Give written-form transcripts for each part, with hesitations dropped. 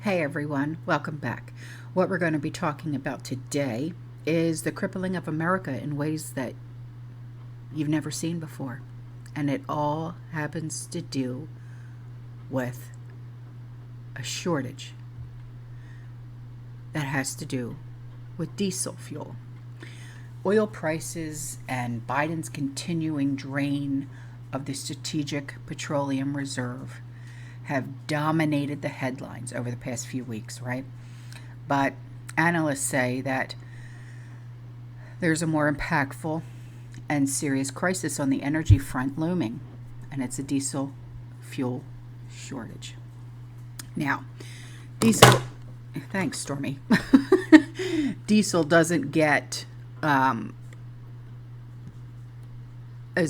Hey everyone, welcome back. What we're going to be talking about today is the crippling of America in ways that you've never seen before. And it all happens to do with a shortage that has to do with diesel fuel. Oil prices and Biden's continuing drain of the Strategic Petroleum Reserve have dominated the headlines over the past few weeks, right? But analysts say that there's a more impactful and serious crisis on the energy front looming, and it's a diesel fuel shortage. Now, thanks, Stormy. Diesel doesn't get as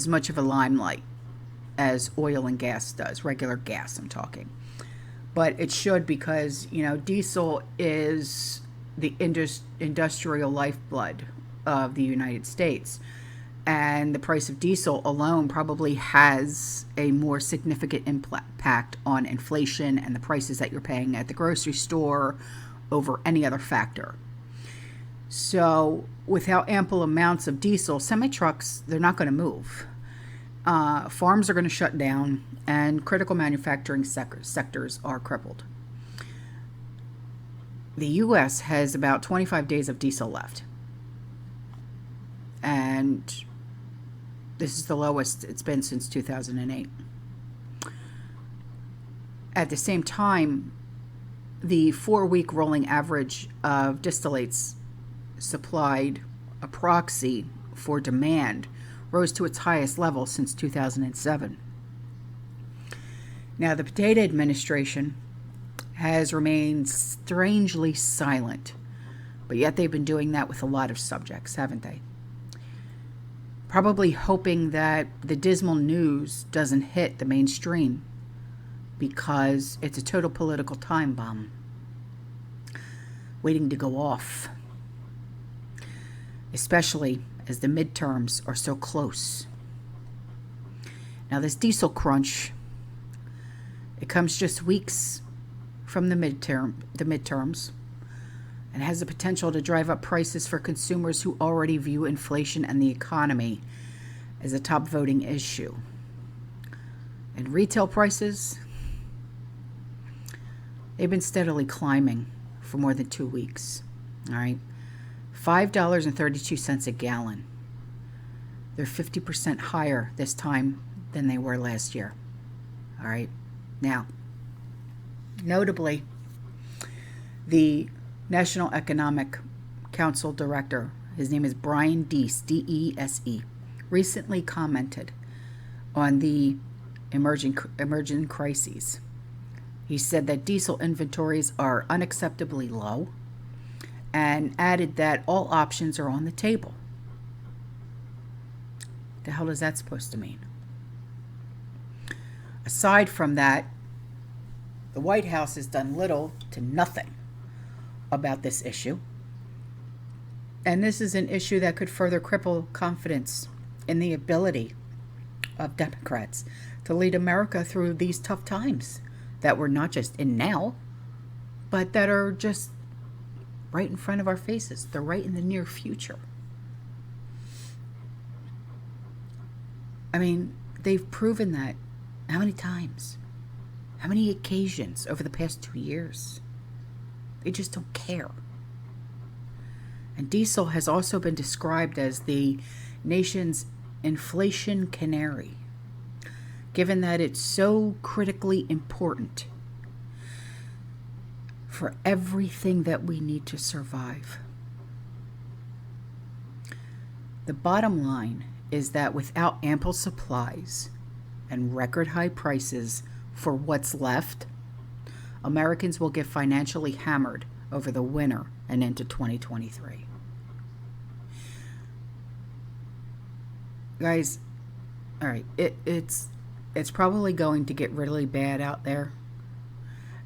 much of a limelight as oil and gas does, regular gas I'm talking. But it should, because, diesel is the industrial lifeblood of the United States. And the price of diesel alone probably has a more significant impact on inflation and the prices that you're paying at the grocery store over any other factor. So without ample amounts of diesel, semi-trucks, they're not going to move. Farms are going to shut down, and critical manufacturing sectors are crippled. The U.S. has about 25 days of diesel left, and this is the lowest it's been since 2008. At the same time, the 4-week rolling average of distillates supplied, a proxy for demand, rose to its highest level since 2007. Now, the potato administration has remained strangely silent, but yet they've been doing that with a lot of subjects, haven't they? Probably hoping that the dismal news doesn't hit the mainstream, because it's a total political time bomb waiting to go off, especially as the midterms are so close. Now, this diesel crunch, it comes just weeks from the midterms, and has the potential to drive up prices for consumers who already view inflation and the economy as a top voting issue. And retail prices, they've been steadily climbing for more than 2 weeks. All right. $5.32 a gallon. They're 50% higher this time than they were last year. All right. Now, notably, the National Economic Council Director, his name is Brian Deese, D-E-S-E, recently commented on the emerging crises. He said that diesel inventories are unacceptably low, and added that all options are on the table. The hell is that supposed to mean? Aside from that, the White House has done little to nothing about this issue. And this is an issue that could further cripple confidence in the ability of Democrats to lead America through these tough times that we're not just in now, but that are just right in front of our faces. They're right in the near future. I mean, they've proven that how many times? How many occasions over the past 2 years? They just don't care. And diesel has also been described as the nation's inflation canary, given that it's so critically important for everything that we need to survive. The bottom line is that without ample supplies and record high prices for what's left, Americans will get financially hammered over the winter and into 2023. Guys, all right, it's probably going to get really bad out there.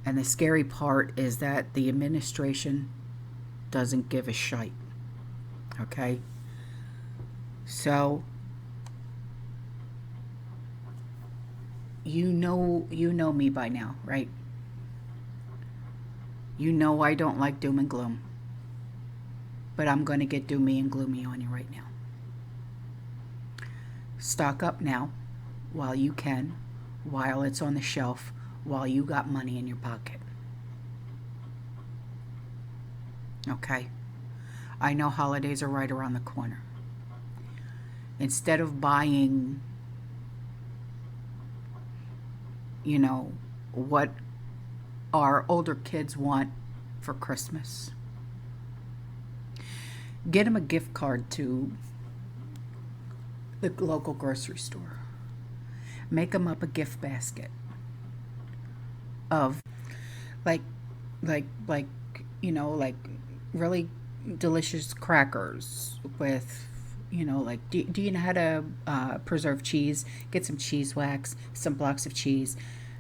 And the scary part is that the administration doesn't give a shite. Okay? So, you know me by now, right? You know I don't like doom and gloom, but I'm going to get doomy and gloomy on you right now. Stock up now while you can, while it's on the shelf, while you got money in your pocket. Okay? I know holidays are right around the corner. Instead of buying, you know, what our older kids want for Christmas, get them a gift card to the local grocery store. Make them up a gift basket of like you know, like really delicious crackers with, you know, like, do you know how to preserve cheese? Get some cheese wax, some blocks of cheese,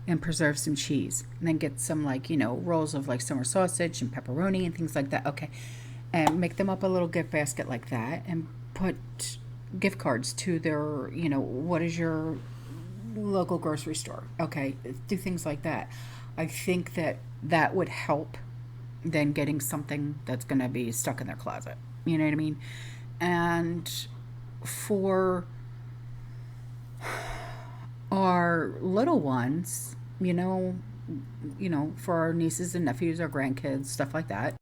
and preserve some cheese. And then get some, like, you know, rolls of like summer sausage and pepperoni and things like that. Okay. And make them up a little gift basket like that and put gift cards to their, you know, what is your local grocery store? Okay. Do things like that. I think that that would help than getting something that's going to be stuck in their closet. You know what I mean? And for our little ones, you know, for our nieces and nephews, our grandkids, stuff like that.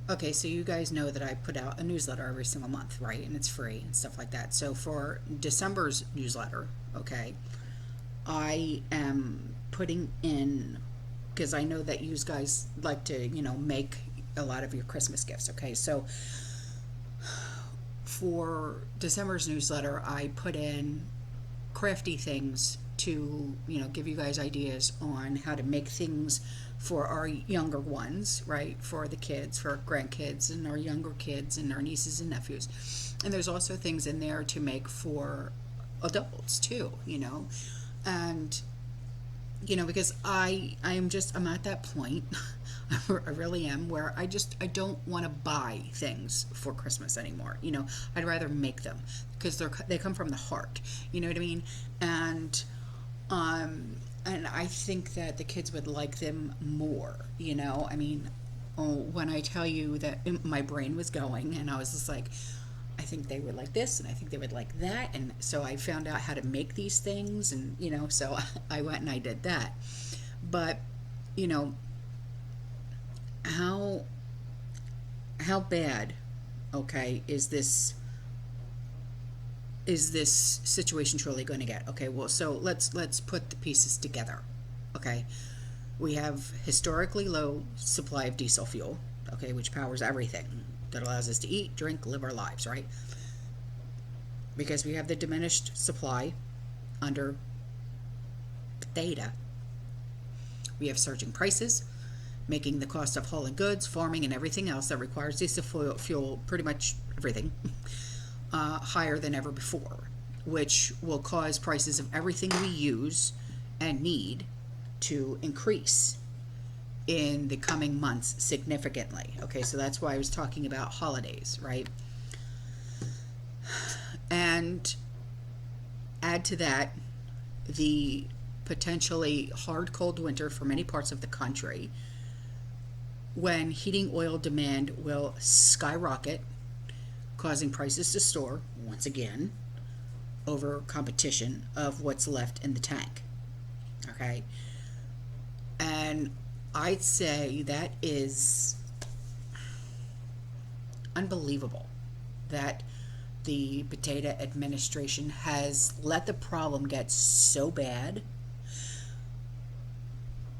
Okay, so you guys know that I put out a newsletter every single month, right? And it's free and stuff like that. So for December's newsletter, okay, I am putting in, because I know that you guys like to, you know, make a lot of your Christmas gifts, okay? So for December's newsletter, I put in crafty things to, you know, give you guys ideas on how to make things for our younger ones, right? For the kids, for our grandkids and our younger kids and our nieces and nephews. And there's also things in there to make for adults too, you know. And you know, because I'm at that point, I really am, where I don't want to buy things for Christmas anymore. You know, I'd rather make them because they come from the heart. You know what I mean? And I think that the kids would like them more. You know, I mean, when I tell you that my brain was going, and I was just like, I think they would like this and I think they would like that. And so I found out how to make these things, and, you know, so I went and I did that. But, you know, how bad, okay, is this situation truly going to get? Okay, well, so let's put the pieces together. Okay, we have historically low supply of diesel fuel, okay, which powers everything that allows us to eat, drink, live our lives, right? Because we have the diminished supply under data. We have surging prices, making the cost of hauling goods, farming, and everything else that requires diesel fuel, pretty much everything, higher than ever before, which will cause prices of everything we use and need to increase in the coming months significantly. Okay, so that's why I was talking about holidays, right? And add to that the potentially hard, cold winter for many parts of the country, when heating oil demand will skyrocket, causing prices to soar once again over competition of what's left in the tank. Okay? And I'd say that is unbelievable that the potato administration has let the problem get so bad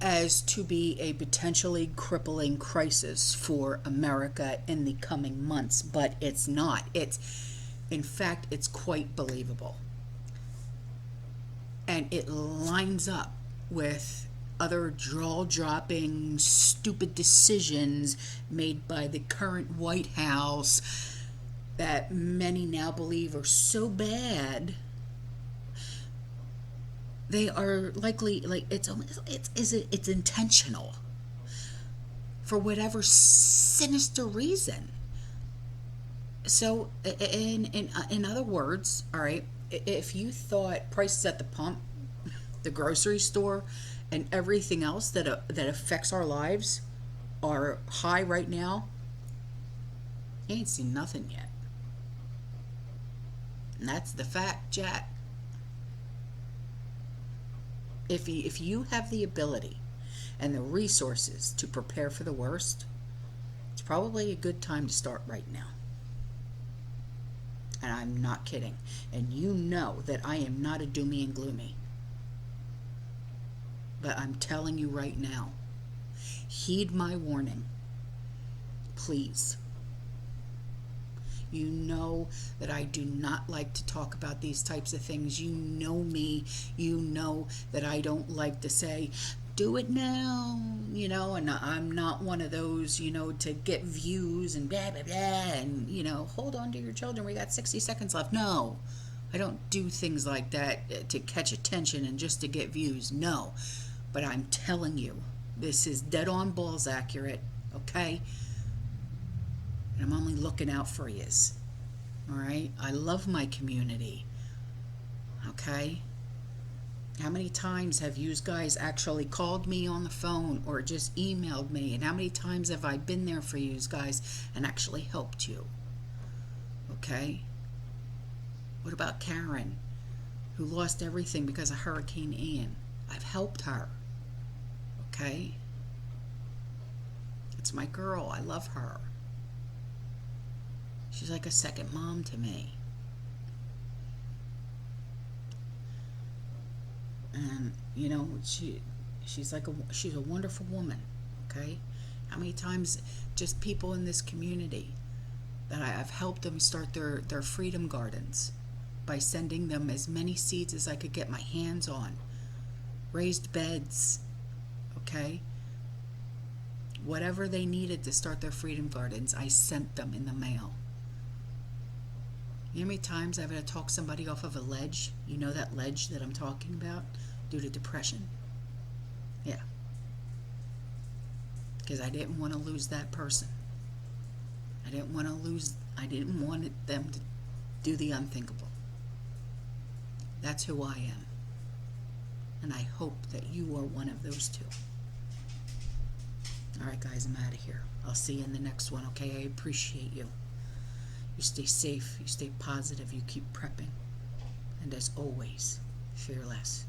as to be a potentially crippling crisis for America in the coming months. But it's not. In fact, it's quite believable. And it lines up with other jaw-dropping, stupid decisions made by the current White House that many now believe are so bad. They are likely, like, it's intentional for whatever sinister reason. So, in other words, all right, if you thought prices at the pump, the grocery store, and everything else that affects our lives are high right now, you ain't seen nothing yet. And that's the fact, Jack. If you have the ability and the resources to prepare for the worst, it's probably a good time to start right now. And I'm not kidding. And you know that I am not a doomy and gloomy. But I'm telling you right now, heed my warning. Please. You know that I do not like to talk about these types of things. You know me. You know that I don't like to say, do it now, you know, and I'm not one of those, you know, to get views and blah, blah, blah, and, you know, hold on to your children. We got 60 seconds left. No, I don't do things like that to catch attention and just to get views. No, but I'm telling you, this is dead on balls accurate, okay? And I'm only looking out for yous. All right? I love my community. Okay? How many times have you guys actually called me on the phone or just emailed me? And how many times have I been there for you guys and actually helped you? Okay? What about Karen, who lost everything because of Hurricane Ian? I've helped her. Okay? It's my girl. I love her. She's like a second mom to me. And, you know, she's a wonderful woman, okay? How many times just people in this community that I've helped them start their freedom gardens by sending them as many seeds as I could get my hands on. Raised beds, okay? Whatever they needed to start their freedom gardens, I sent them in the mail. You know how many times I've had to talk somebody off of a ledge? You know that ledge that I'm talking about? Due to depression. Yeah. Because I didn't want to lose that person. I didn't want them to do the unthinkable. That's who I am. And I hope that you are one of those two. Alright guys, I'm out of here. I'll see you in the next one, okay? I appreciate you. You stay safe, you stay positive, you keep prepping. And as always, fear less.